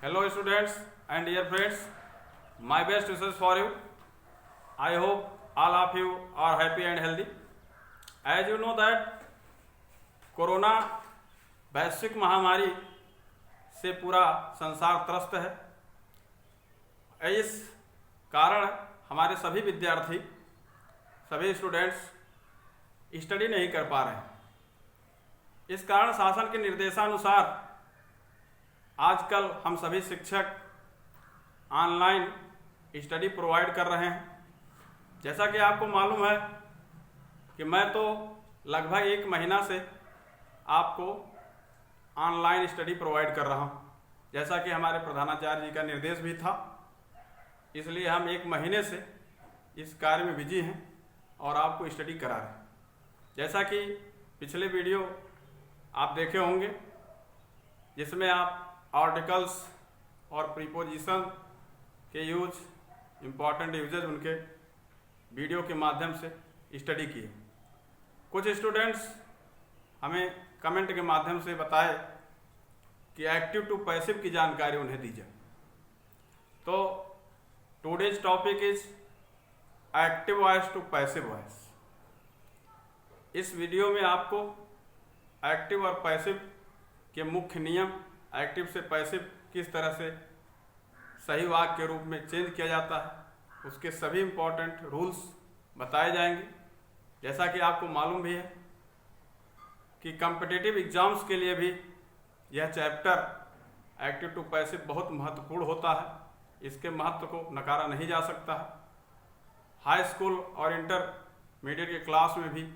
Hello students and dear friends, my best wishes for you. I hope all of you are happy and healthy. As you know that corona वैश्विक महामारी से पूरा संसार त्रस्त है। इस कारण हमारे सभी विद्यार्थी, सभी स्टूडेंट्स स्टडी नहीं कर पा रहे हैं। इस कारण शासन के निर्देशानुसार आजकल हम सभी शिक्षक ऑनलाइन स्टडी प्रोवाइड कर रहे हैं। जैसा कि आपको मालूम है कि मैं तो लगभग 1 महीना से आपको ऑनलाइन स्टडी प्रोवाइड कर रहा हूं। जैसा कि हमारे प्रधानाचार्य जी का निर्देश भी था, इसलिए हम 1 महीने से इस कार्य में बिजी हैं और आपको स्टडी करा रहे हैं। जैसा कि पिछले वीडियो आप देखे होंगे, जिसमें आप आर्टिकल्स और प्रीपोजिशन के यूज, इम्पॉर्टेंट यूजेज उनके वीडियो के माध्यम से स्टडी किए। कुछ स्टूडेंट्स हमें कमेंट के माध्यम से बताए कि एक्टिव टू पैसिव की जानकारी उन्हें दी जाए। तो today's topic is active voice to passive voice. इस वीडियो में आपको एक्टिव और पैसिव के मुख्य नियम, एक्टिव से पैसिव किस तरह से सही वाक्य के रूप में चेंज किया जाता है, उसके सभी इम्पोर्टेंट रूल्स बताए जाएंगे। जैसा कि आपको मालूम भी है कि कॉम्पिटिटिव एग्जाम्स के लिए भी यह चैप्टर एक्टिव टू पैसिव बहुत महत्वपूर्ण होता है। इसके महत्व को नकारा नहीं जा सकता है। हाई स्कूल और इंटरमीडिएट के क्लास में भी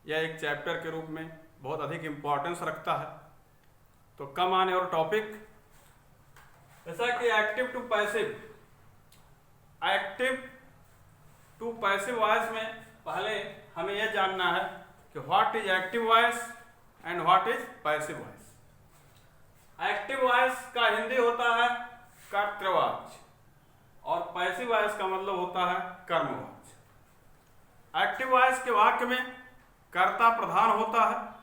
यह एक चैप्टर के रूप में बहुत अधिक इम्पोर्टेंस रखता है। तो कम ऑन योर टॉपिक। जैसा कि active to passive, active to passive voice में पहले हमें यह जानना है कि what is active voice and what is passive voice. Active voice का हिंदी होता है कर्तृवाच्य और पैसिव वॉइस का मतलब होता है कर्मवाच्य। एक्टिव वॉइस के वाक्य में कर्ता प्रधान होता है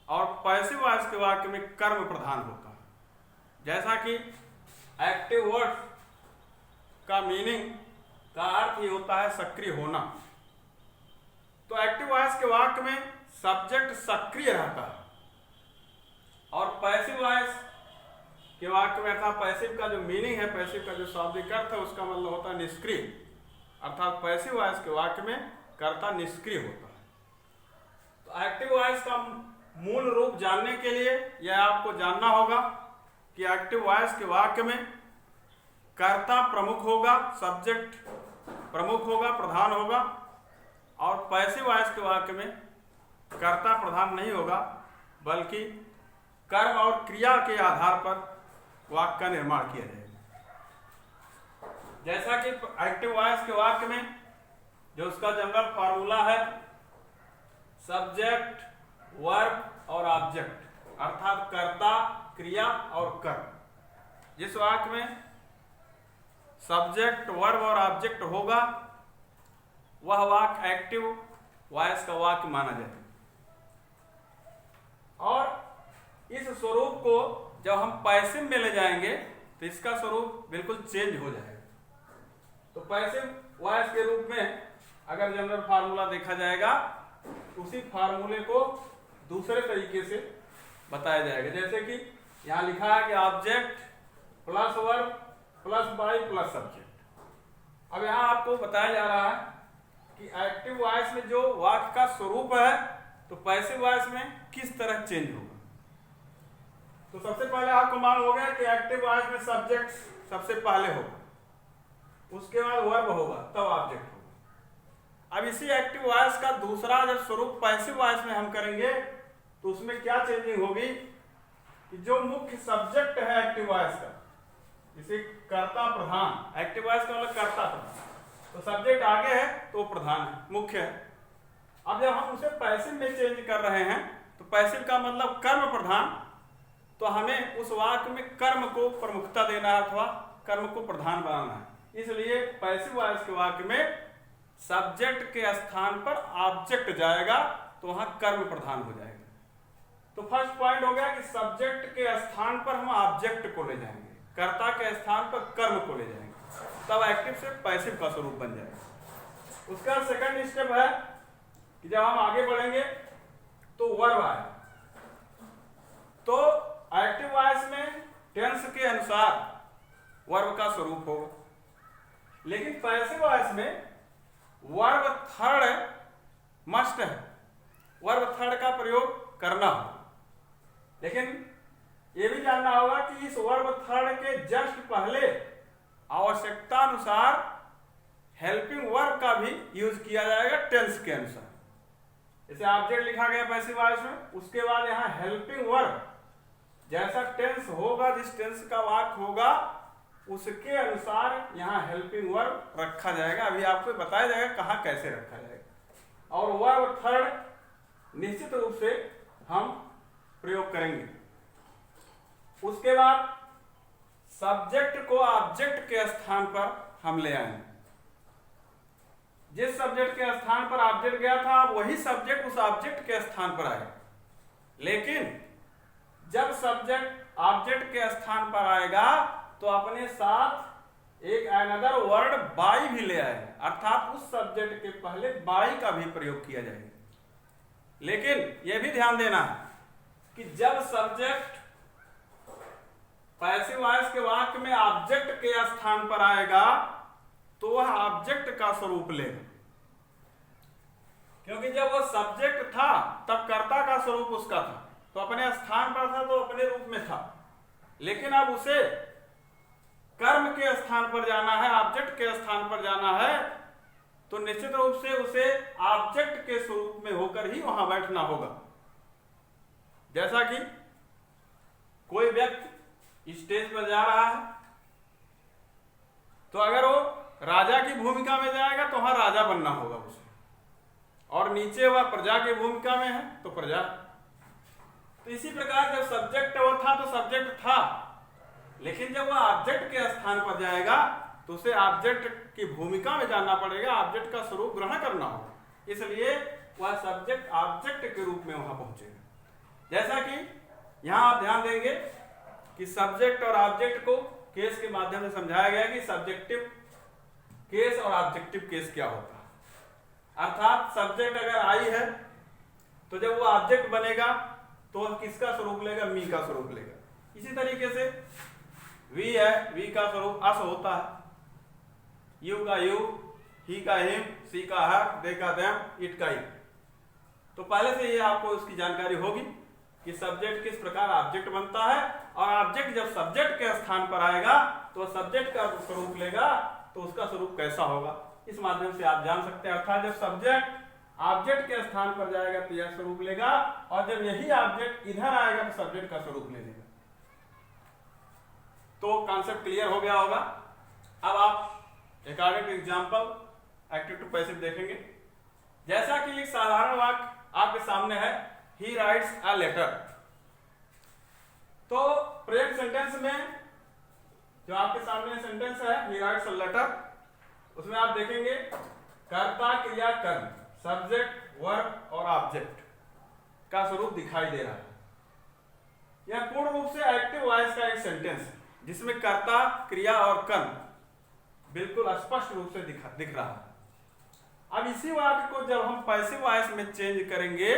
और पैसिव वॉइस के वाक्य में कर्म प्रधान होता है। जैसा कि एक्टिव वर्ड का मीनिंग का अर्थ ही होता है सक्रिय होना, तो एक्टिव वॉइस के वाक्य में सब्जेक्ट सक्रिय रहता है और पैसिव वॉइस के वाक्य में अर्थात पैसिव का जो मीनिंग है, पैसिव का जो शाब्दिक अर्थ है, उसका मतलब होता है निष्क्रिय। अर्थात पैसिव वॉइस के वाक्य में कर्ता निष्क्रिय होता है। तो एक्टिव वॉइस का मूल रूप जानने के लिए यह आपको जानना होगा कि एक्टिव वॉइस के वाक्य में कर्ता प्रमुख होगा, सब्जेक्ट प्रमुख होगा, प्रधान होगा, और पैसिव वॉइस के वाक्य में कर्ता प्रधान नहीं होगा, बल्कि कर्म और क्रिया के आधार पर वाक्य का निर्माण किया जाएगा। जैसा कि एक्टिव वॉइस के वाक्य में जो उसका जनरल फार्मूला है, सब्जेक्ट, वर्ब और ऑब्जेक्ट, अर्थात कर्ता, क्रिया और कर्म। जिस वाक्य में सब्जेक्ट, वर्ब और ऑब्जेक्ट होगा, वह वाक्य एक्टिव वॉइस का वाक्य माना जाएगा। और इस स्वरूप को जब हम पैसिव में ले जाएंगे तो इसका स्वरूप बिल्कुल चेंज हो जाएगा। तो पैसिव वॉइस के रूप में अगर जनरल फार्मूला देखा जाएगा, उसी फार्मूले को दूसरे तरीके से बताया जाएगा। जैसे कि यहां लिखा है कि object plus verb plus by plus subject. अब यहां आपको बताया जा रहा है कि एक्टिव वॉइस में जो वाक्य का स्वरूप है, तो पैसिव वॉइस में किस तरह चेंज होगा। तो सबसे पहले आपको मालूम हो गया कि एक्टिव वॉइस में सब्जेक्ट सबसे पहले होगा, उसके बाद वर्ब होगा, तब ऑब्जेक्ट होगा। अब इसी एक्टिव वॉइस का दूसरा जब स्वरूप पैसिव वॉइस में हम करेंगे तो उसमें क्या चेंजिंग होगी कि जो मुख्य सब्जेक्ट है एक्टिव वॉइस का, जिसे कर्ता प्रधान, एक्टिव वॉइस का मतलब कर्ता प्रधान, तो सब्जेक्ट आगे है तो प्रधान है, मुख्य है। अब जब हम उसे पैसिव में चेंज कर रहे हैं तो पैसिव का मतलब कर्म प्रधान, तो हमें उस वाक्य में कर्म को प्रमुखता देना है अथवा कर्म को प्रधान बनाना है। इसलिए पैसिव वॉइस के वाक्य में सब्जेक्ट के स्थान पर ऑब्जेक्ट जाएगा, तो वहां कर्म प्रधान हो जाएगा। तो फर्स्ट पॉइंट हो गया कि सब्जेक्ट के स्थान पर हम ऑब्जेक्ट को ले जाएंगे, कर्ता के स्थान पर कर्म को ले जाएंगे, तब एक्टिव से पैसिव का स्वरूप बन जाएगा। उसका सेकंड स्टेप है कि जब हम आगे बढ़ेंगे तो वर्ब आए, तो एक्टिव वॉइस में टेंस के अनुसार वर्ब का स्वरूप होगा, लेकिन पैसिव वॉइस में वर्ब थर्ड मस्ट है, वर्ब थर्ड का प्रयोग करना हो। लेकिन यह भी जानना होगा कि इस वर्ब थर्ड के जस्ट पहले आवश्यकता अनुसार हेल्पिंग वर्ब का भी यूज किया जाएगा टेंस के अनुसार। जैसे ऑब्जेक्ट लिखा गया पैसिव वॉइस में, उसके बाद यहां हेल्पिंग वर्ब जैसा टेंस होगा, जिस टेंस का वाक्य होगा उसके अनुसार यहां हेल्पिंग वर्ब रखा जाएगा। अभी आपको बताया जाएगा कहां कैसे रखा जाएगा। और वर्ब थर्ड निश्चित रूप से हम प्रयोग करेंगे। उसके बाद सब्जेक्ट को ऑब्जेक्ट के स्थान पर हम ले आएंगे। जिस सब्जेक्ट के स्थान पर ऑब्जेक्ट गया था, अब वही सब्जेक्ट उस ऑब्जेक्ट के स्थान पर आए। लेकिन जब सब्जेक्ट ऑब्जेक्ट के स्थान पर आएगा तो अपने साथ एक अनदर वर्ड बाई भी ले आए, अर्थात उस सब्जेक्ट के पहले बाई का भी प्रयोग किया जाएगा। लेकिन यह भी ध्यान देना है कि जब सब्जेक्ट पैसिव वॉइस के वाक्य में ऑब्जेक्ट के स्थान पर आएगा तो वह ऑब्जेक्ट का स्वरूप लेगा, क्योंकि जब वह सब्जेक्ट था तब कर्ता का स्वरूप उसका था, तो अपने स्थान पर था, तो अपने रूप में था। लेकिन अब उसे कर्म के स्थान पर जाना है, ऑब्जेक्ट के स्थान पर जाना है, तो निश्चित रूप से उसे ऑब्जेक्ट के स्वरूप में होकर ही वहां बैठना होगा। जैसा कि कोई व्यक्ति स्टेज पर जा रहा है, तो अगर वो राजा की भूमिका में जाएगा तो वहां राजा बनना होगा उसे, और नीचे वह प्रजा की भूमिका में है तो प्रजा। तो इसी प्रकार जब सब्जेक्ट वो था तो सब्जेक्ट था, लेकिन जब वह ऑब्जेक्ट के स्थान पर जाएगा तो उसे ऑब्जेक्ट की भूमिका में जाना पड़ेगा, ऑब्जेक्ट का स्वरूप ग्रहण करना होगा। इसलिए वह सब्जेक्ट ऑब्जेक्ट के रूप में वहां पहुंचेगा। जैसा कि यहां आप ध्यान देंगे कि सब्जेक्ट और ऑब्जेक्ट को केस के माध्यम से समझाया गया कि सब्जेक्टिव केस और ऑब्जेक्टिव केस क्या होता है। अर्थात सब्जेक्ट अगर आई है तो जब वो ऑब्जेक्ट बनेगा तो किसका स्वरूप लेगा? मी का स्वरूप लेगा। इसी तरीके से वी है, वी का स्वरूप अस होता है, यू का यू, ही का हिम, सी का हर, दे का देम, इट का इट। तो पहले से ये आपको उसकी जानकारी होगी कि सब्जेक्ट किस प्रकार ऑब्जेक्ट बनता है, और ऑब्जेक्ट जब सब्जेक्ट के स्थान पर आएगा तो सब्जेक्ट का स्वरूप लेगा, तो उसका स्वरूप कैसा होगा, इस माध्यम से आप जान सकते हैं। अर्थात जब सब्जेक्ट ऑब्जेक्ट के स्थान पर जाएगा तो यह स्वरूप लेगा, और जब यही ऑब्जेक्ट इधर आएगा तो सब्जेक्ट का स्वरूप ले लेगा। तो कॉन्सेप्ट क्लियर हो गया होगा। अब आप according to example active to passive देखेंगे। जैसा कि एक साधारण वाक्य आपके सामने है, ही राइट्स अ लेटर। तो प्रेजेंट सेंटेंस में जो आपके सामने सेंटेंस है, ही राइट्स अ लेटर, उसमें आप देखेंगे कर्ता, क्रिया, कर्म, सब्जेक्ट, वर्ब और ऑब्जेक्ट का स्वरूप दिखाई दे रहा है। यह पूर्ण रूप से एक्टिव वॉइस का एक सेंटेंस है जिसमें कर्ता, क्रिया और कर्म बिल्कुल स्पष्ट रूप से दिख रहा है। अब इसी वाक्य को जब हम पैसिव वॉइस में चेंज करेंगे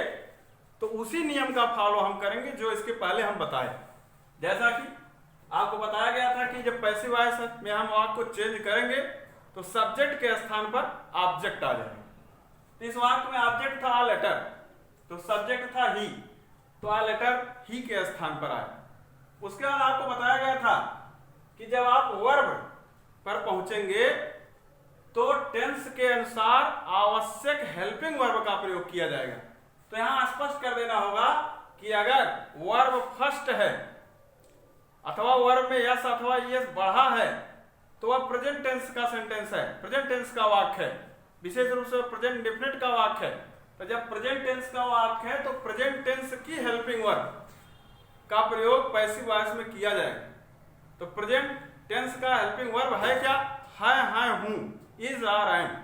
तो उसी नियम का फॉलो हम करेंगे जो इसके पहले हम बताए। जैसा कि आपको बताया गया था कि जब पैसिव वॉइस में हम वाक्य को चेंज करेंगे तो सब्जेक्ट के स्थान पर ऑब्जेक्ट आ जाएगा। तो इस वाक्य में ऑब्जेक्ट था अ लेटर, तो सब्जेक्ट था ही, तो अ लेटर ही के स्थान पर आया। उसके बाद आपको बताया गया था कि जब आप वर्ब पर पहुंचेंगे तो टेंस के अनुसार आवश्यक हेल्पिंग वर्ब का प्रयोग किया जाएगा। तो यहां स्पष्ट कर देना होगा कि अगर वर्ब फर्स्ट है अथवा वर्ब में यस अथवा यस बढ़ा है तो वह प्रेजेंट टेंस का सेंटेंस है, प्रेजेंट टेंस का वाक्य है, विशेष रूप से प्रेजेंट डेफिनेट का वाक्य है। तो जब प्रेजेंट टेंस का वाक्य है तो प्रेजेंट टेंस की हेल्पिंग वर्ब का प्रयोग पैसिव वॉइस में किया जाएगा। तो प्रेजेंट टेंस का हेल्पिंग वर्ब है क्या? है, हूं, इज, आर, एम।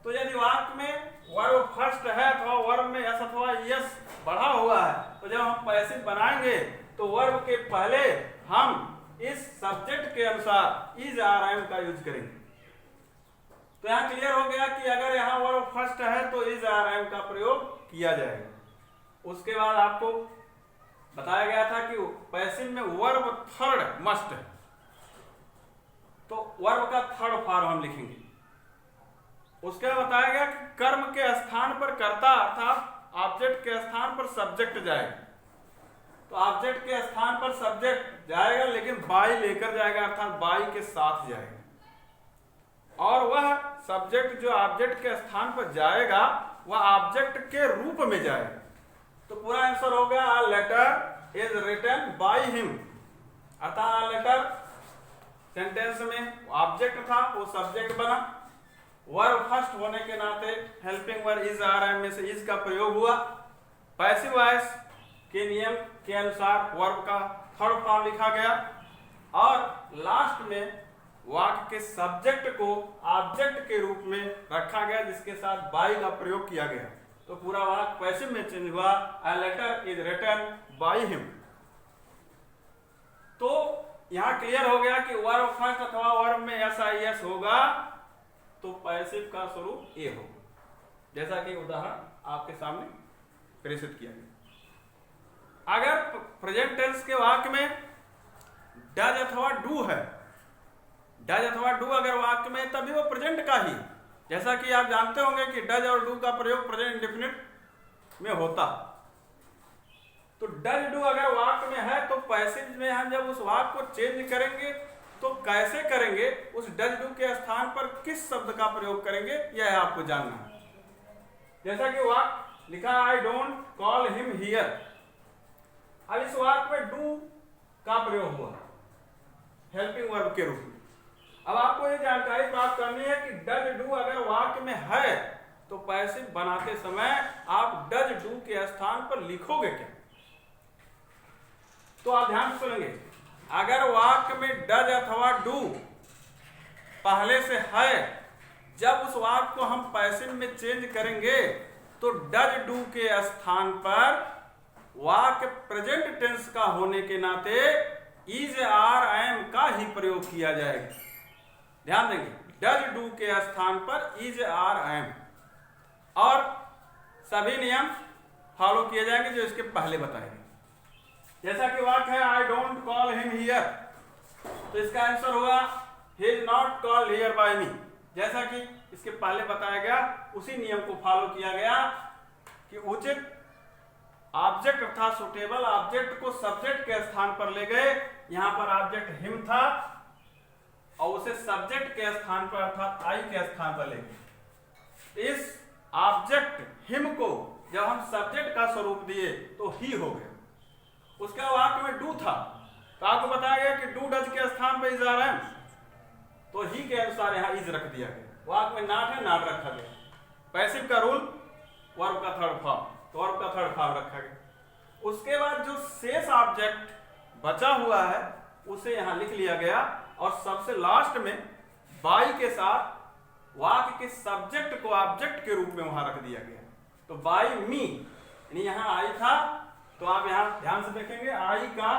तो यदि वाक्य में वर्ब फर्स्ट है अथवा वर्ब में यस अथवा यस बढ़ा हुआ है, तो जब हम पैसिव बनाएंगे तो वर्ब के पहले हम इस सब्जेक्ट के अनुसार इज आर एम का यूज करेंगे। तो यहाँ क्लियर हो गया कि अगर यहाँ वर्ब फर्स्ट है तो इज आर एम का प्रयोग किया जाएगा। उसके बाद आपको बताया गया था कि पैसिव में वर्ब थर्ड मस्ट है, तो वर्ब का थर्ड फॉर्म हम लिखेंगे। उसके बाद बताया गया कि कर्म के स्थान पर कर्ता अर्थात ऑब्जेक्ट के स्थान पर सब्जेक्ट जाएगा। तो ऑब्जेक्ट के स्थान पर सब्जेक्ट जाएगा लेकिन बाई लेकर जाएगा अर्थात बाई के साथ जाएगा, और वह सब्जेक्ट जो ऑब्जेक्ट के स्थान पर जाएगा वह ऑब्जेक्ट के रूप में जाएगा। तो पूरा आंसर हो गया a letter is written by him, अर्थात अ लेटर सेंटेंस में ऑब्जेक्ट था वो सब्जेक्ट बना, वर्ब फर्स्ट होने के नाते helping verb is are am में से इज का प्रयोग हुआ। पैसिव वॉइस के नियम के अनुसार वर्ब का थर्ड फॉर्म लिखा गया, और लास्ट में वाक्य के सब्जेक्ट को ऑब्जेक्ट के रूप में रखा गया जिसके साथ बाय का प्रयोग किया गया। तो पूरा वाक्य पैसिव में चेंज हुआ a letter is written by him. तो यहां क्लियर हो गया कि वर्ब फर्स्ट अथवा वर्ब में एस आई एस होगा तो पैसिव का स्वरूप ए होगा, जैसा कि उदाहरण आपके सामने प्रेषित किया गया। अगर प्रेजेंट टेंस के वाक्य में डज अथवा डू है, डज अथवा डू अगर वाक्य में तभी वो प्रेजेंट का ही, जैसा कि आप जानते होंगे कि डज और डू का प्रयोग प्रेजेंट इंडेफिनिट में होता। तो डज डू अगर वाक्य में है तो पैसिव में हम जब उस वाक्य को चेंज करेंगे तो कैसे करेंगे, उस डज डू के स्थान पर किस शब्द का प्रयोग करेंगे यह आपको जानना है। जैसा कि वाक्य लिखा आई डोंट कॉल हिम हियर, अब इस वाक्य में डू का प्रयोग हुआ हेल्पिंग वर्ब के रूप में। अब आपको ये जानकारी प्राप्त करनी है कि डज डू अगर वाक्य में है तो पैसिव बनाते समय आप डज डू के स्थान पर लिखोगे क्या। तो आप ध्यान से सुनेंगे, अगर वाक्य में डज अथवा डू पहले से है, जब उस वाक्य को हम पैसिव में चेंज करेंगे तो डज डू के स्थान पर वाक्य प्रेजेंट टेंस का होने के नाते इज आर एम का ही प्रयोग किया जाएगा। ध्यान देंगे, डज डू के स्थान पर इज आर एम, और सभी नियम फॉलो किए जाएंगे जो इसके पहले बताएंगे। जैसा कि वाक्य है I don't call him here, तो इसका आंसर होगा he is not called here by me. जैसा कि इसके पहले बताया गया उसी नियम को फॉलो किया गया कि उचित ऑब्जेक्ट अर्थात सुटेबल ऑब्जेक्ट को सब्जेक्ट के स्थान पर ले गए। यहां पर ऑब्जेक्ट हिम था और उसे सब्जेक्ट के स्थान पर अर्थात आई के स्थान पर ले गए। इस ऑब्जेक्ट हिम को जब हम सब्जेक्ट का स्वरूप दिए तो ही हो गया। उसके वाक्य में डू था तो आपको बताया गया कि डू डज के स्थान पर इज आर एम, तो ही के अनुसार यहां इज रख दिया गया। वाक्य में नॉट है, नॉट रखा गया। पैसिव का रूल वर्ब का थर्ड फॉर्म, तो वर्ब का थर्ड फॉर्म रखा गया। उसके बाद जो शेष ऑब्जेक्ट बचा हुआ है उसे यहां लिख लिया गया, और सबसे लास्ट में बाई के साथ वाक्य के सब्जेक्ट को ऑब्जेक्ट के रूप में वहां रख दिया गया। तो बाई मी, यानी यहां आई था तो आप यहां ध्यान से देखेंगे आई का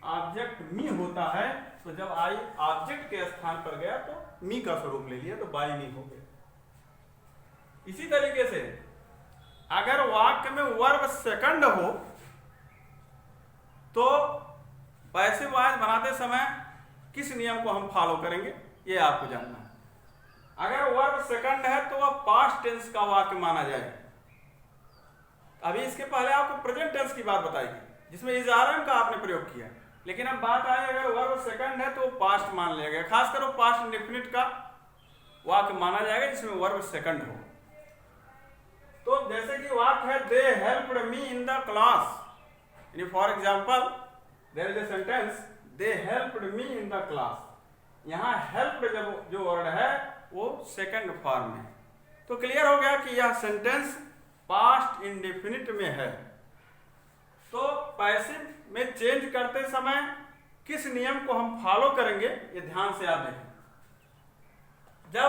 ऑब्जेक्ट मी होता है, तो जब आई ऑब्जेक्ट के स्थान पर गया तो मी का स्वरूप ले लिया, तो बाई मी हो गया। इसी तरीके से अगर वाक्य में वर्ब सेकंड हो तो पैसिव वॉइस बनाते समय किस नियम को हम फॉलो करेंगे ये आपको जानना है। अगर वर्ब सेकंड है तो वह पास्ट टेंस का वाक्य माना जाएगा। अभी इसके पहले आपको प्रेजेंट टेंस की बात बताई जिसमें इज आर एम का आपने प्रयोग किया, लेकिन अब बात आई अगर वर्ब सेकंड है तो पास्ट मान लिया गया। खासकर वो पास्ट इंडेफिनिट का वाक्य माना जाएगा जिसमें वर्ब सेकंड हो। तो जैसे कि वाक्य है they helped me in the class, यानी for example there is a sentence they helped me in the class. यहां हेल्प्ड जब जो वर्ड है वो सेकंड फॉर्म में, तो क्लियर हो गया कि यह सेंटेंस पास्ट इंडेफिनिट में है। तो पैसिव में चेंज करते समय किस नियम को हम फॉलो करेंगे ये ध्यान से आप देखें। जब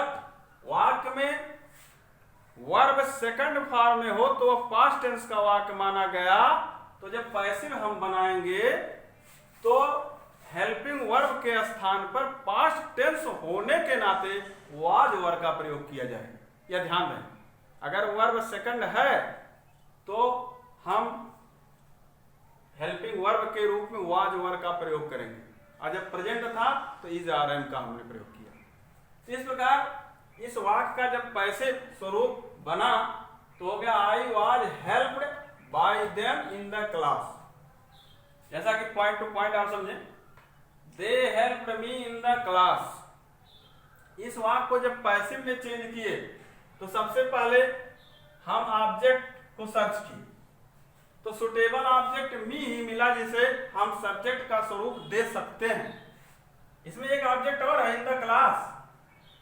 वाक्य में वर्ब सेकंड फॉर्म में हो तो वह पास्ट टेंस का वाक्य माना गया। तो जब पैसिव हम बनाएंगे तो हेल्पिंग वर्ब के स्थान पर पास्ट टेंस होने के नाते वाज वर्ब का प्रयोग किया जाएगा। यह ध्यान दें, अगर वर्ब सेकंड है तो हम हेल्पिंग वर्ब के रूप में वाज वर्ब का प्रयोग करेंगे, और जब प्रेजेंट था तो इज आर एम का हमने प्रयोग किया। तो इस प्रकार इस वाक्य का जब पैसिव स्वरूप बना तो हो गया I was helped bye them in the class. जैसा कि पॉइंट टू पॉइंट आप समझे, दे helped me in the class. इस वाक्य को जब पैसिव में चेंज किए तो सबसे पहले हम ऑब्जेक्ट को सर्च किए तो सुटेबल ऑब्जेक्ट मी ही मिला जिसे हम सब्जेक्ट का स्वरूप दे सकते हैं। इसमें एक ऑब्जेक्ट और है इन द क्लास,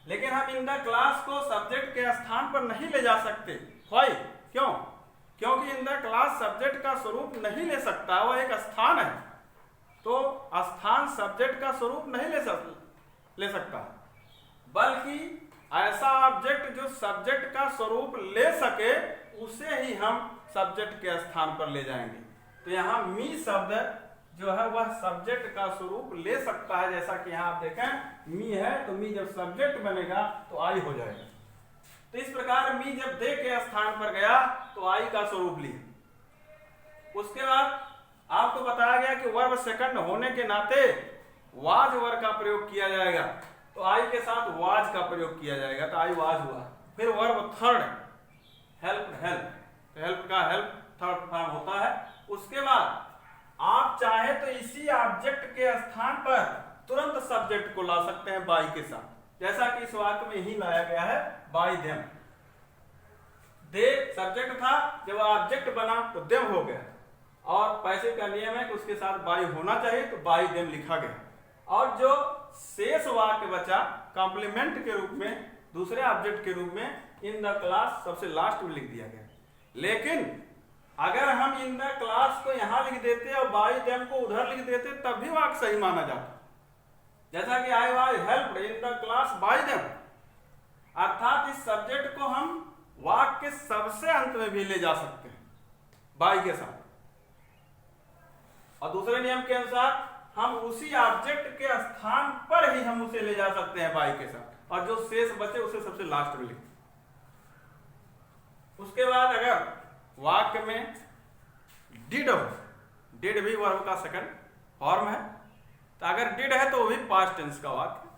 लेकिन हम इन द क्लास को सब्जेक्ट के स्थान पर नहीं ले जा सकते। व्हाई? क्यों? क्योंकि इन द क्लास सब्जेक्ट का स्वरूप नहीं ले सकता, वह एक स्थान है। तो स्थान सब्जेक्ट का स्वरूप नहीं ले सकता, बल्कि ऐसा ऑब्जेक्ट जो सब्जेक्ट का स्वरूप ले सके उसे ही हम सब्जेक्ट के स्थान पर ले जाएंगे। तो यहाँ मी शब्द जो है वह सब्जेक्ट का स्वरूप ले सकता है। जैसा कि यहाँ आप देखें मी है तो मी जब सब्जेक्ट बनेगा तो आई हो जाएगा। तो इस प्रकार मी जब दे के स्थान पर गया तो आई का स्वरूप लिया। उसके बाद आपको बताया गया कि वर्ब सेकंड होने के नाते वाज वर्ब का प्रयोग किया जाएगा, तो आई के साथ वाज का प्रयोग किया जाएगा, तो आई वाज हुआ। फिर वर्ब थर्ड हेल्प, हेल्प का हेल्प थर्ड फॉर्म होता है। उसके बाद आप चाहे तो इसी ऑब्जेक्ट के स्थान पर तुरंत सब्जेक्ट को ला सकते हैं बाई के साथ, जैसा कि इस वाक्य में ही लाया गया है बाई देम। दे सब्जेक्ट था, जब ऑब्जेक्ट बना तो देम हो गया, और पैसिव का नियम है कि उसके साथ बाई होना चाहिए, तो बाई देम लिखा गया। और जो शेष वाक्य बचा कॉम्प्लीमेंट के रूप में दूसरे ऑब्जेक्ट के रूप में इन द क्लास सबसे लास्ट में लिख दिया गया। लेकिन अगर हम इन द क्लास को यहां लिख देते और बाई देम को उधर लिख देते तब भी वाक्य सही माना जाता। जैसा कि I was helped in the class bye them, अर्थात इस सब्जेक्ट को हम वाक्य के सबसे अंत में भी ले जा सकते हैं बाय के साथ, और दूसरे नियम के अनुसार हम उसी ऑब्जेक्ट के स्थान पर ही हम उसे ले जा सकते हैं बाय के साथ, और जो शेष बचे उसे सबसे लास्ट में लिखें। उसके बाद अगर वाक्य में डिड हो, डिड भी वर्ब का सेकंड फॉर्म है, तो अगर डिड है तो वो भी पास्ट टेंस का वाक्य।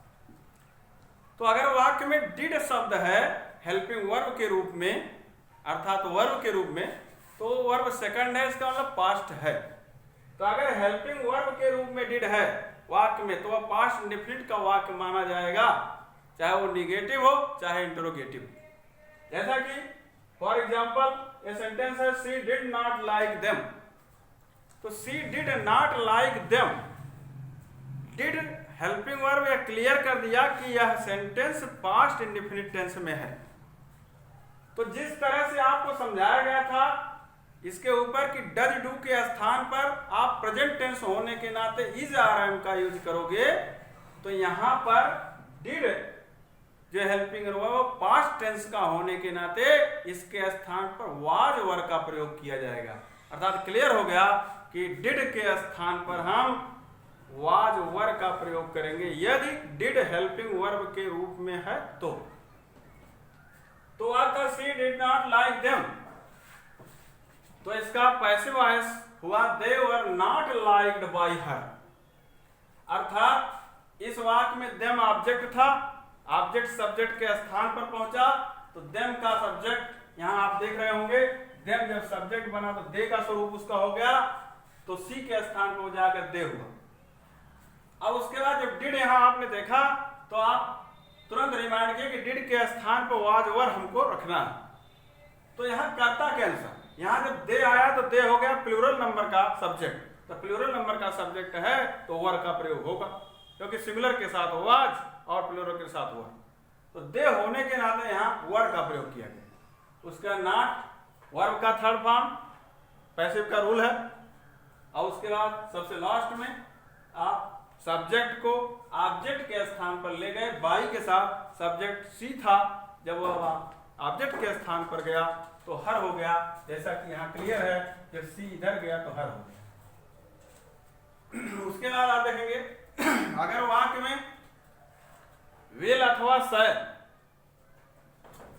तो अगर वाक्य में डिड शब्द है हेल्पिंग वर्ब के रूप में, अर्थात वर्ब के रूप में, तो वर्ब सेकंड है, इसका मतलब पास्ट है। तो अगर हेल्पिंग वर्ब के रूप में डिड है वाक्य में तो वह पास्ट इंडेफिनिट का वाक्य माना जाएगा, चाहे वो निगेटिव हो चाहे इंटरोगेटिव। जैसा कि फॉर एग्जाम्पल ए सेंटेंस है she did not like them, तो she did not like them, did helping verb यह क्लियर कर दिया कि यह सेंटेंस पास्ट इंडेफिनिट टेंस में है। तो जिस तरह से आपको समझाया गया था इसके ऊपर कि डज डू के स्थान पर आप प्रेजेंट टेंस होने के नाते इज आर एम का यूज करोगे, तो यहां पर डिड जो हेल्पिंग वर्ब पास्ट टेंस का होने के नाते इसके स्थान पर वाज वर्ब का प्रयोग किया जाएगा। अर्थात क्लियर हो गया कि डिड के स्थान पर हम वाज वर्ब का प्रयोग करेंगे यदि डिड हेल्पिंग वर्ब के रूप में है तो आता she did not like them, तो इसका पैसिव वॉइस हुआ they were not liked by her. अर्थात इस वाक्य में देम ऑब्जेक्ट था, ऑब्जेक्ट सब्जेक्ट के स्थान पर पहुंचा, तो देम का सब्जेक्ट यहां आप देख रहे होंगे, देम जब सब्जेक्ट बना तो दे का स्वरूप उसका हो गया, तो सी के स्थान पर जाकर दे हुआ। अब उसके बाद जब डिड यहां आपने देखा तो आप तुरंत रिमाइंड किए कि डिड के स्थान पर वाज वर्ब हमको रखना है। तो यहां कर्ता के अनुसार यहां जब दे आया तो दे हो गया प्लूरल नंबर का सब्जेक्ट, तो प्लूरल नंबर का सब्जेक्ट है तो वर्ब का प्रयोग होगा, क्योंकि सिंगुलर के साथ वाज और प्लूरल के साथ वर्ब, तो दे होने के नाते यहां वर्ब का प्रयोग किया गया। उसका नॉट वर्ब का थर्ड फॉर्म पैसिव का रूल है, और उसके बाद सबसे लास्ट में आप सब्जेक्ट को ऑब्जेक्ट के स्थान पर ले गए, बाई के साथ सब्जेक्ट सी था, जब वह ऑब्जेक्ट के स्थान पर गया तो हर हो गया, जैसा कि यहाँ क्लियर है। जब सी इधर गया तो हर हो गया। उसके बाद आप देखेंगे अगर वाक्य में विल अथवा शैल,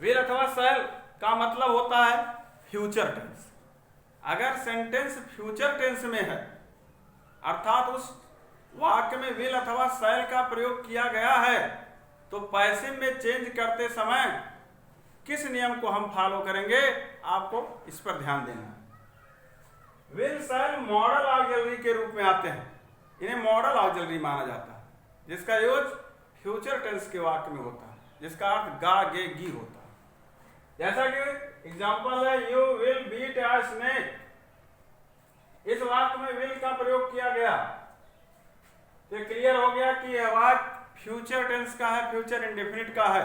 विल अथवा शैल का मतलब होता है फ्यूचर टेंस। अगर सेंटेंस फ्यूचर टेंस में है, अर्थात उस वाक्य में विल अथवा शैल का प्रयोग किया गया है, तो पैसिव में चेंज करते समय किस नियम को हम फॉलो करेंगे, आपको इस पर ध्यान देना है। विल शैल मॉडल ऑक्सिलरी के रूप में आते हैं। इन्हें मॉडल ऑक्सिलरी माना जाता है, जिसका यूज फ्यूचर टेंस के वाक्य में होता है, जिसका अर्थ गा गे गी होता है। जैसा कि एग्जांपल है, you will beat a snake. इस वाक्य में विल का प्रयोग किया गया, तो क्लियर हो गया कि यह वाक्य फ्यूचर टेंस का है, फ्यूचर इंडेफिनिट का है।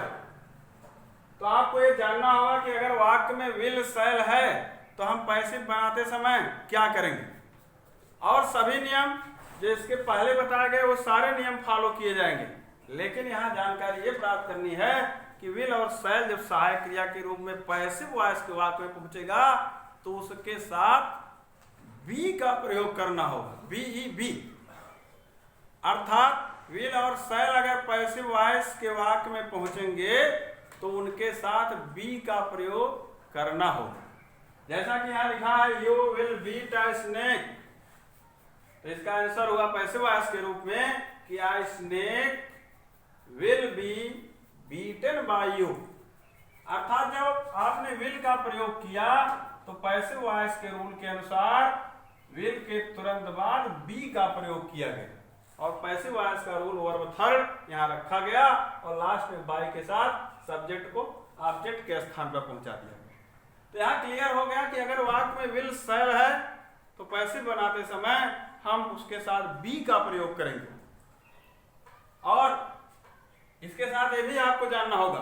तो आपको ये जानना होगा कि अगर वाक्य में विल शैल है तो हम पैसिव बनाते समय क्या करेंगे, और सभी नियम जो इसके पहले बताए गए वो सारे नियम फॉलो किए जाएंगे। लेकिन यहाँ जानकारी ये प्राप्त करनी है कि विल और शैल जब सहायक क्रिया के रूप में पैसिव वॉइस के वाक्य में पहुंचेगा तो उसके साथ बी का प्रयोग करना होगा, बी। अर्थात विल और शैल अगर पैसिव वॉइस के वाक्य में पहुंचेंगे तो उनके साथ बी का प्रयोग करना होगा। जैसा कि यहां लिखा है, you will beat a snake, तो इसका आंसर हुआ पैसिव वॉइस के रूप में कि a snake will be beaten by you. अर्थात जब आपने विल का प्रयोग किया तो पैसिव वॉइस के रूल के अनुसार विल के तुरंत बाद बी का प्रयोग किया गया, और पैसिव वॉइस का रूल वर्ब थर्ड यहाँ रखा गया, और लास्ट में बाय के साथ सब्जेक्ट को ऑब्जेक्ट के स्थान पर पहुंचा दिया गया। तो यहाँ क्लियर हो गया कि अगर वाक्य में विल शैल है तो पैसिव बनाते समय हम उसके साथ बी का प्रयोग करेंगे। और इसके साथ ये भी आपको जानना होगा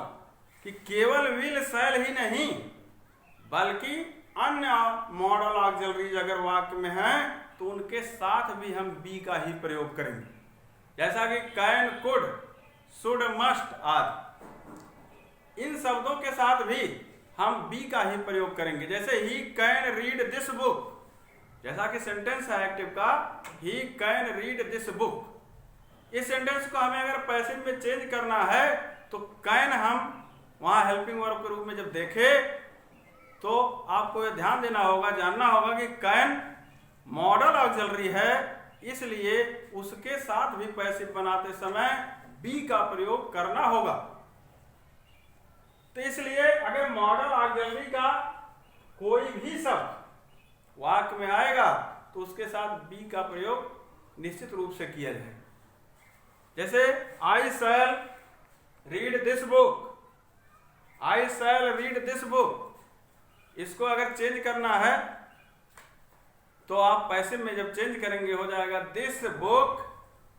कि केवल विल शैल ही नहीं, बल्कि अन्य मॉडल ऑक्सिलरीज अगर वाक्य में है तो उनके साथ भी हम बी का ही प्रयोग करेंगे। जैसा कि कैन, कुड, शुड, मस्ट आदि, इन शब्दों के साथ भी हम बी का ही प्रयोग करेंगे। जैसे ही कैन रीड दिस बुक, जैसा कि सेंटेंस है एक्टिव का, ही कैन रीड दिस बुक। इस सेंटेंस को हमें अगर पैसिव में चेंज करना है तो कैन हम वहां हेल्पिंग वर्ब के रूप में जब देखे तो आपको ये ध्यान देना होगा, जानना होगा कि कैन मॉडल ऑक्सिलरी है, इसलिए उसके साथ भी पैसिव बनाते समय बी का प्रयोग करना होगा। तो इसलिए अगर मॉडल ऑक्सिलरी का कोई भी शब्द वाक्य में आएगा तो उसके साथ बी का प्रयोग निश्चित रूप से किया जाएगा। जैसे I shall read this book, I shall read this book, इसको अगर चेंज करना है तो आप पैसिव में जब चेंज करेंगे हो जाएगा this book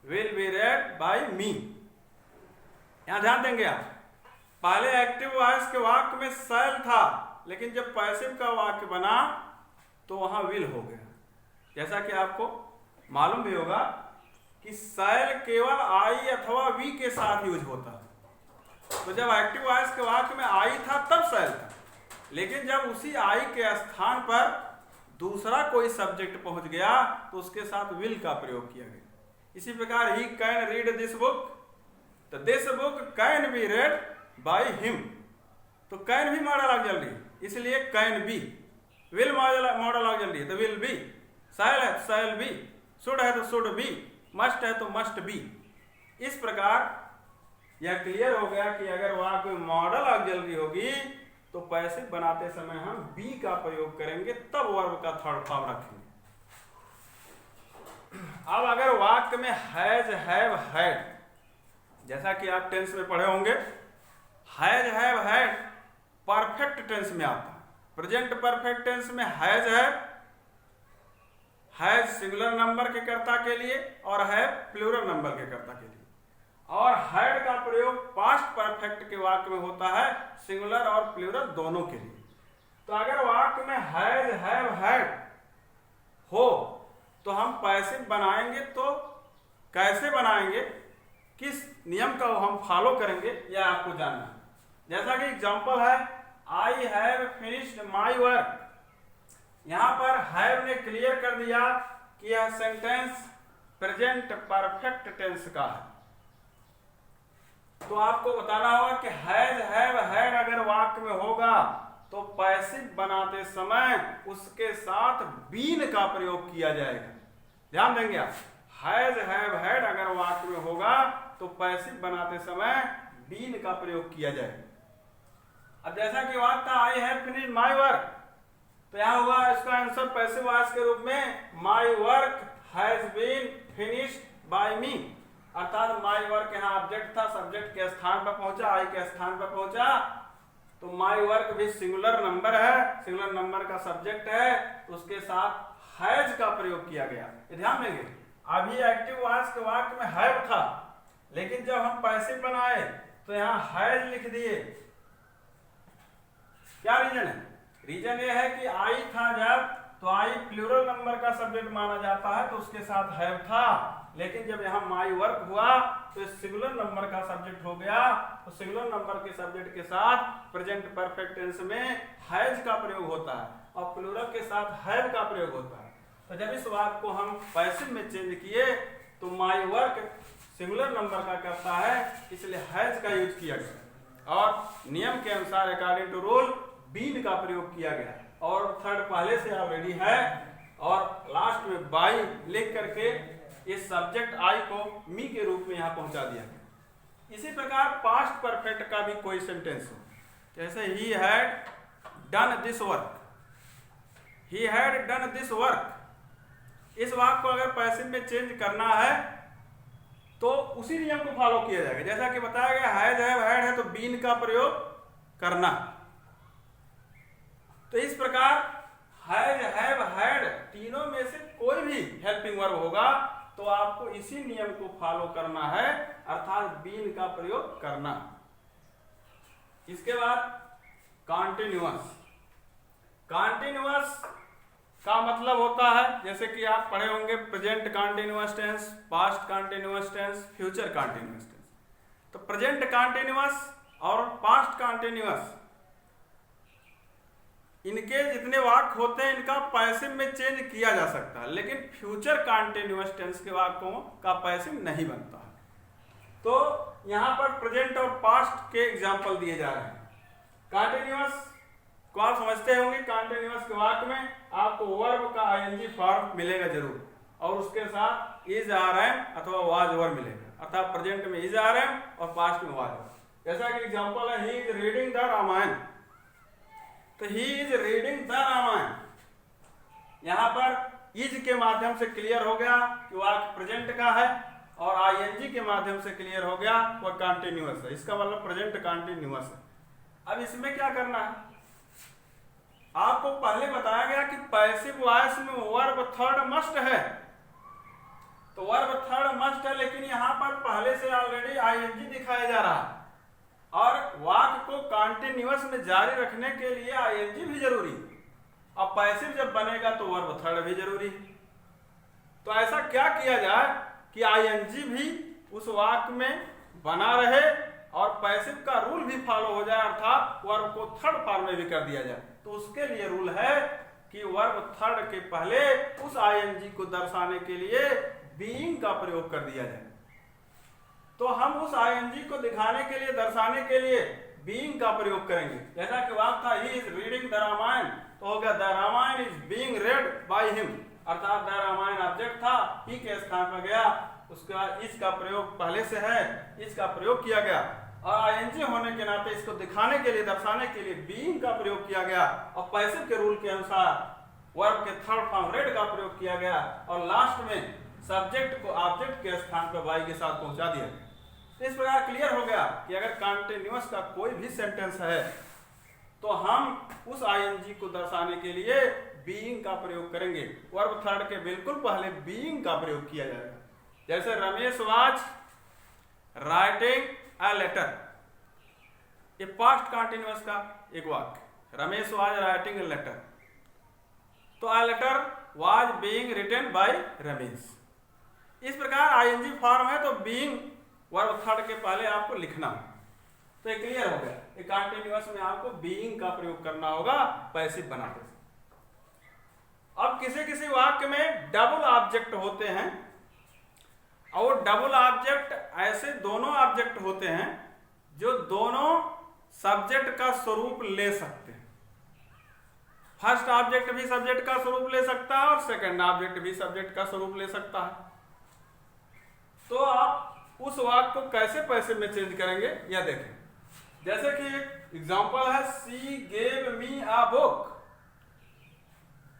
will be read by me. यहां ध्यान देंगे आप, पहले एक्टिव वॉइस के वाक्य में शैल था, लेकिन जब पैसिव का वाक्य बना तो वहां विल हो गया। जैसा कि आपको मालूम भी होगा कि शैल केवल आई अथवा वी के साथ यूज होता है। तो जब एक्टिव वॉइस के वाक्य में आई था तब शैल था, लेकिन जब उसी आई के स्थान पर दूसरा कोई सब्जेक्ट पहुंच गया तो उसके साथ विल का प्रयोग किया गया। इसी प्रकार he can read this book, तो this book can be read by him, तो कैन भी मॉडल ऑक्सिलरी, इसलिए can be. Will modal auxiliary तो विल बी, शैल है तो शैल बी, शुड है तो शुड बी, मस्ट है तो मस्ट बी। इस प्रकार यह क्लियर हो गया कि अगर वहां कोई मॉडल ऑक्सिलरी होगी तो पैसिव बनाते समय हम बी का प्रयोग करेंगे, तब वर्ब का थर्ड फॉर्म रखेंगे। अब अगर वाक्य में हैज, हैव, हैड, जैसा कि आप टेंस में पढ़े होंगे, has, have, had perfect tense में आता है। प्रेजेंट परफेक्ट टेंस में हैज है, हैज सिंगुलर नंबर के कर्ता के लिए और हैव प्लूरल नंबर के कर्ता के लिए, और हैड का प्रयोग पास्ट परफेक्ट के वाक्य में होता है, सिंगुलर और प्लूरल दोनों के लिए। तो अगर वाक्य में हैज, हैव, हैड हो तो हम पैसिव बनाएंगे, तो कैसे बनाएंगे, किस नियम का हम फॉलो करेंगे, यह आपको जानना है। जैसा कि एग्जांपल है, I have finished my work. यहां पर हैव ने क्लियर कर दिया कि यह सेंटेंस प्रेजेंट परफेक्ट टेंस का है। तो आपको बताना होगा कि हैज हैव हैड अगर वाक्य में होगा तो पैसिव बनाते समय उसके साथ बीन का प्रयोग किया जाएगा। ध्यान देंगे आप, हैज हैव हैड अगर वाक्य में होगा तो पैसिव बनाते समय बीन का प्रयोग किया जाएगा। अब जैसा कि वाक्य था I have finished my work, तो यहां हुआ इसका आंसर पैसिव वॉइस के रूप में my work has been finished by me, अर्थात माई वर्क यहाँ ऑब्जेक्ट था, सब्जेक्ट के स्थान पर पहुंचा, आई के स्थान पर पहुंचा, तो माई वर्क भी सिंगुलर नंबर है, सिंगुलर नंबर का सब्जेक्ट है, तो उसके साथ हैज का प्रयोग किया गया। ध्यान देंगे, अभी एक्टिव वॉइस के वाक्य में हैव था, लेकिन जब हम पैसिव बनाए तो यहाँ हैज लिख दिए। क्या रीजन है? रीजन ये है कि आई था जब, तो आई प्लूरल नंबर का सब्जेक्ट माना जाता है, तो उसके साथ हैव था, लेकिन जब यहाँ माई वर्क हुआ तो सिंगुलर नंबर का सब्जेक्ट हो गया, तो सिंगुलर नंबर के सब्जेक्ट के साथ प्रेजेंट परफेक्ट टेंस में हैज का प्रयोग होता है और प्लूरल के साथ हैव का प्रयोग होता है। तो जब इस वाक्य को हम पैसिव में चेंज किए तो माई वर्क सिंगुलर नंबर का करता है, इसलिए हैज का यूज किया गया और नियम के अनुसार अकॉर्डिंग टू रूल बीन का प्रयोग किया गया और थर्ड पहले से ऑलरेडी है और लास्ट में बाई लिख करके इस सब्जेक्ट आई को मी के रूप में यहां पहुंचा दिया गया। इसी प्रकार पास्ट परफेक्ट का भी कोई सेंटेंस हो, जैसे he had done this work, he had done this work, इस वाक्य को अगर पैसिव में चेंज करना है तो उसी नियम को फॉलो किया जाएगा, जैसा कि बताया गया हैज हैव हैड है तो बीन का प्रयोग करना। तो इस प्रकार हैज हैव हैड तीनों में से कोई भी हेल्पिंग वर्ब होगा तो आपको इसी नियम को फॉलो करना है, अर्थात बीन का प्रयोग करना। इसके बाद कॉन्टिन्यूअस। कॉन्टिन्यूअस का मतलब होता है, जैसे कि आप पढ़े होंगे present continuous tense, past continuous tense, future continuous tense. तो प्रेजेंट कॉन्टिन्यूअस और पास्ट कॉन्टिन्यूअस, इनके जितने वाक्य होते हैं इनका पैसिव में चेंज किया जा सकता है, लेकिन फ्यूचर कॉन्टिन्यूअस टेंस के वाक्यों का पैसिव नहीं बनता है। तो यहां पर प्रेजेंट और पास्ट के एग्जाम्पल दिए जा रहे हैं। कॉन्टिन्यूअस को आप समझते होंगे, कॉन्टिन्यूअस के वाक्य में आपको वर्ब का आईएनजी फॉर्म मिलेगा जरूर और उसके साथ इज आर एम अथवा वाज वर मिलेगा, अर्थात प्रेजेंट में इज आर एम और पास्ट में वाज वर। जैसा कि एग्जाम्पल है he is reading the Ramayana, तो he is reading the Ramayana, यहां पर इज के माध्यम से क्लियर हो गया कि वाक्य प्रेजेंट का है और आईएनजी के माध्यम से क्लियर हो गया वह कॉन्टिन्यूअस है, इसका मतलब प्रेजेंट कॉन्टिन्यूअस है। अब इसमें क्या करना है, आपको पहले बताया गया कि पैसिव वॉइस में वर्ब थर्ड मस्ट है, तो वर्ब थर्ड मस्ट है, लेकिन यहां पर पहले से ऑलरेडी आईएनजी दिखाया जा रहा है और वाक्य को कॉन्टिन्यूअस में जारी रखने के लिए आईएनजी भी जरूरी। अब पैसिव जब बनेगा तो वर्ब थर्ड भी जरूरी। तो ऐसा क्या किया जाए कि आईएनजी भी उस वाक्य में बना रहे और पैसिव का रूल भी फॉलो हो जाए, अर्थात वर्ब को थर्ड फॉर्म में भी कर दिया जाए। तो उसके लिए रूल है कि वर्ब थर्ड के पहले उस आईएनजी को दर्शाने के लिए बीइंग का प्रयोग कर दिया जाए। तो हम उस आईएनजी को दिखाने के लिए, दर्शाने के लिए बीइंग का प्रयोग करेंगे। जैसा कि वाक्य था he is reading the Ramayana, तो हो गया the Ramayana is being read by him, अर्थात द रामायण ऑब्जेक्ट था, ही के स्थान पर गया, उसके बाद इस का प्रयोग पहले से है, इसका प्रयोग किया गया और आईएनजी होने के नाते इसको दिखाने के लिए, दर्शाने के लिए बीइंग का प्रयोग किया गया और पैसिव के रूल के अनुसार वर्ब के थर्ड फॉर्म रेड का प्रयोग किया गया और लास्ट में सब्जेक्ट को ऑब्जेक्ट के स्थान पर बाई के साथ पहुंचा दिया। तो इस प्रकार क्लियर हो गया कि अगर कॉन्टिन्यूअस का कोई भी सेंटेंस है तो हम उस आईएनजी को दर्शाने के लिए बीइंग का प्रयोग करेंगे। वर्ब थर्ड के बिल्कुल पहले बीइंग का प्रयोग किया जाएगा। जैसे Ramesh was writing a letter, ये पास्ट कॉन्टिन्यूअस का एक वाक्य, Ramesh was writing a letter, तो a letter was being written by Ramesh. इस प्रकार आईएनजी फॉर्म है तो बीइंग वर्ब थर्ड के पहले आपको लिखना। तो ये क्लियर हो गया। ये कंटिन्यूअस में आपको बीइंग का प्रयोग करना होगा पैसिव बनाते समय। अब किसी किसी वाक्य में डबल ऑब्जेक्ट होते हैं, और डबल ऑब्जेक्ट ऐसे दोनों ऑब्जेक्ट होते हैं जो दोनों सब्जेक्ट का स्वरूप ले सकते हैं। फर्स्ट ऑब्जेक्ट भी सब्जेक्ट का स्वरूप ले सकता है और सेकंड ऑब्जेक्ट भी सब्जेक्ट का स्वरूप ले सकता है। तो आप उस वाक्य को कैसे पैसिव में चेंज करेंगे यह देखें। जैसे कि एक एग्जांपल है, she gave me a book.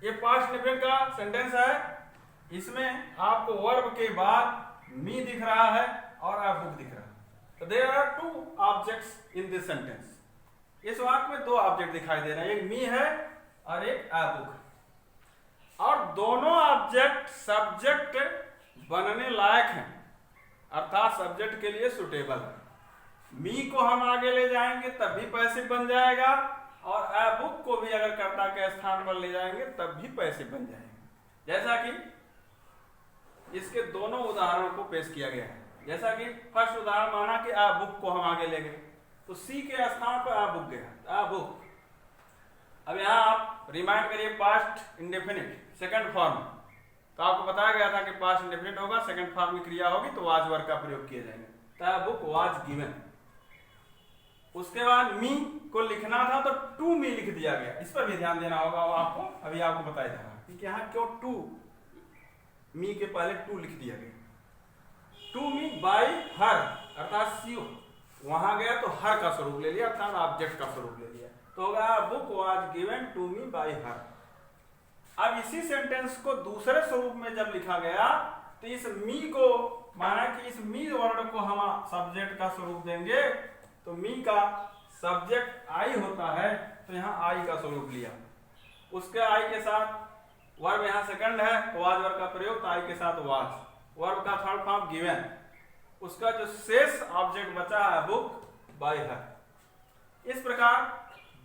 ये पास्ट इंडेफिनिट का सेंटेंस है। इसमें आपको वर्ब के बाद मी दिख रहा है और अ बुक दिख रहा है। तो there are two objects in this sentence. इस वाक्य में दो ऑब्जेक्ट दिखाई दे रहे हैं, एक मी है और एक अ बुक, और दोनों ऑब्जेक्ट सब्जेक्ट बनने लायक हैं, अर्थात सब्जेक्ट के लिए सुटेबल है। मी को हम आगे ले जाएंगे तब भी पैसिव बन जाएगा, और अ बुक को भी अगर कर्ता के स्थान पर ले जाएंगे तब भी पैसिव बन जाएंगे। जैसा कि इसके दोनों उदाहरणों को पेश किया गया है। जैसा कि फर्स्ट उदाहरण माना कि अ बुक को हम आगे ले गए, तो सी के स्थान पर अ बुक गया, अ बुक। अब यहाँ आप रिमाइंड करिए पास्ट इंडेफिनिट सेकंड फॉर्म, तो आपको बताया गया था कि पास्ट इंडेफिनिट होगा, सेकंड फॉर्म की क्रिया होगी तो वाज वर्ब का प्रयोग किए जाएंगे। तो अ बुक वाज गिवन। उसके बाद मी को लिखना था तो टू मी लिख दिया गया। इस पर भी ध्यान देना होगा, वो आपको अभी आपको बताया जा रहा है कि यहाँ क्यों टू, मी के पहले टू लिख दिया गया। टू मी बाय हर, अर्थात सी वहां गया तो हर का स्वरूप ले लिया, अर्थात ऑब्जेक्ट का स्वरूप ले लिया, तो होगा book was given to me by her. अब इसी सेंटेंस को दूसरे स्वरूप में जब लिखा गया तो इस मी को माना कि इस मी वर्ड को हम सब्जेक्ट का स्वरूप देंगे, तो मी का सब्जेक्ट आई होता है, तो यहाँ आई का स्वरूप लिया। उसके आई के साथ वर्ब यहाँ सेकंड है तो वाज वर्ब का प्रयोग, तो आई के साथ वाज, वर्ब का थर्ड फॉर्म गिवन। उसका जो शेष ऑब्जेक्ट बचा है बुक बाय हर। इस प्रकार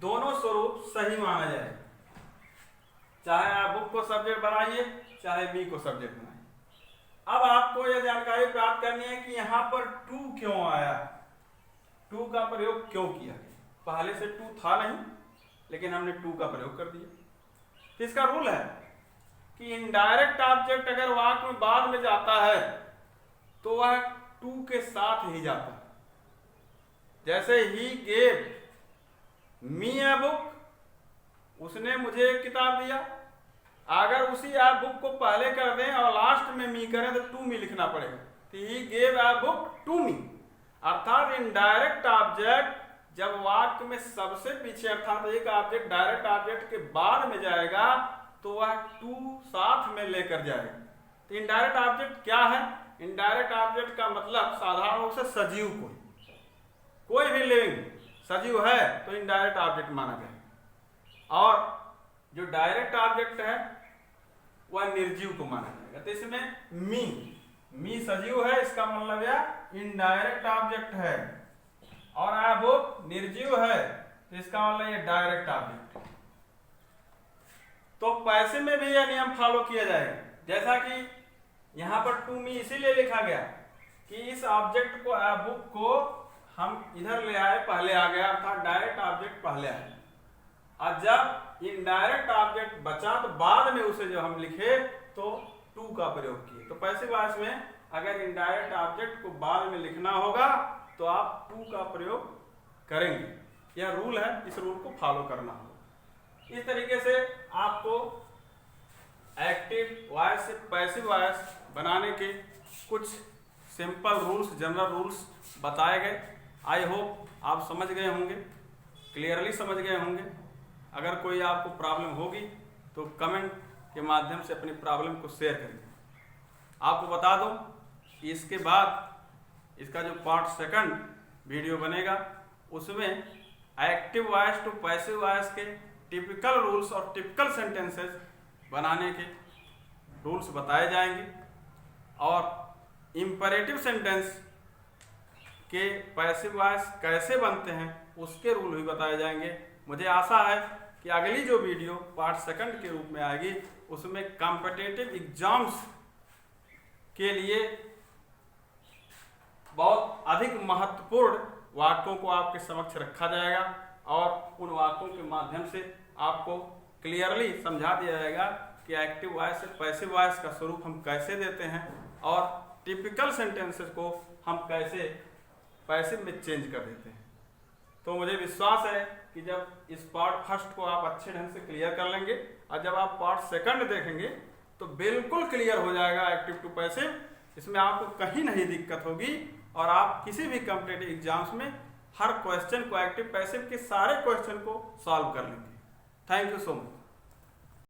दोनों स्वरूप सही माना जाए, चाहे आप बुक को सब्जेक्ट बनाइए चाहे मी को सब्जेक्ट बनाइए। अब आपको यह जानकारी प्राप्त करनी है कि यहाँ पर टू क्यों आया, टू का प्रयोग क्यों किया गया। पहले से टू था नहीं, लेकिन हमने टू का प्रयोग कर दिया। इसका रूल है कि इनडायरेक्ट ऑब्जेक्ट अगर वाक्य में बाद में जाता है तो वह टू के साथ ही जाता है। जैसे he gave me a book, उसने मुझे एक किताब दिया। अगर उसी अ बुक को पहले कर दें और लास्ट में मी करें तो टू मी लिखना पड़ेगा। तो he gave a book to me, अर्थात इनडायरेक्ट ऑब्जेक्ट जब वाक्य में सबसे पीछे अर्थात एक ऑब्जेक्ट डायरेक्ट ऑब्जेक्ट के बाद में जाएगा तो वह टू साथ में लेकर जाएगा। तो इनडायरेक्ट ऑब्जेक्ट क्या है? इनडायरेक्ट ऑब्जेक्ट का मतलब साधारण रूप से सजीव कोई भी लिविंग सजीव है तो इनडायरेक्ट ऑब्जेक्ट माना गया, और जो डायरेक्ट ऑब्जेक्ट है वह निर्जीव को माना जाएगा। तो इसमें मी सजीव है, इसका मतलब यह इनडायरेक्ट ऑब्जेक्ट है, और अ बुक निर्जीव है तो इसका मतलब ये डायरेक्ट ऑब्जेक्ट है। तो पैसिव में भी यह नियम फॉलो किया जाएगा। जैसा कि यहां पर टू मी इसीलिए लिखा गया कि इस ऑब्जेक्ट को अ बुक को हम इधर ले आए, पहले आ गया, अर्थात डायरेक्ट ऑब्जेक्ट पहले आए, और जब इनडायरेक्ट ऑब्जेक्ट बचा तो बाद में उसे जो हम लिखे तो टू का प्रयोग किए। तो पैसिव वॉइस में अगर इनडायरेक्ट ऑब्जेक्ट को बाद में लिखना होगा तो आप टू का प्रयोग करेंगे। यह रूल है, इस रूल को फॉलो करना होगा। इस तरीके से आपको एक्टिव वॉइस से पैसिव वॉइस बनाने के कुछ सिंपल रूल्स, जनरल रूल्स बताए गए। आई होप आप समझ गए होंगे, क्लियरली समझ गए होंगे। अगर कोई आपको प्रॉब्लम होगी तो कमेंट के माध्यम से अपनी प्रॉब्लम को शेयर करिए। आपको बता दूं कि इसके बाद इसका जो पार्ट सेकंड वीडियो बनेगा उसमें active voice to passive voice के टिपिकल रूल्स और टिपिकल सेंटेंसेस बनाने के रूल्स बताए जाएंगे, और इंपरेटिव सेंटेंस के पैसिव वॉइस कैसे बनते हैं उसके रूल भी बताए जाएंगे। मुझे आशा है कि अगली जो वीडियो पार्ट सेकंड के रूप में आएगी उसमें कॉम्पिटिटिव एग्जाम्स के लिए बहुत अधिक महत्वपूर्ण वाक्यों को आपके समक्ष रखा जाएगा और उन वाक्यों के माध्यम से आपको क्लियरली समझा दिया जाएगा कि एक्टिव वॉइस से पैसिव वॉइस का स्वरूप हम कैसे देते हैं और टिपिकल सेंटेंसेस को हम कैसे पैसिव में चेंज कर देते हैं। तो मुझे विश्वास है कि जब इस पार्ट फर्स्ट को आप अच्छे ढंग से क्लियर कर लेंगे और जब आप पार्ट सेकंड देखेंगे तो बिल्कुल क्लियर हो जाएगा एक्टिव टू पैसिव। इसमें आपको कहीं नहीं दिक्कत होगी और आप किसी भी कॉम्पिटिटिव एग्जाम्स में हर क्वेश्चन को एक्टिव पैसिव के सारे क्वेश्चन को सॉल्व कर लेंगे। Thank you so much.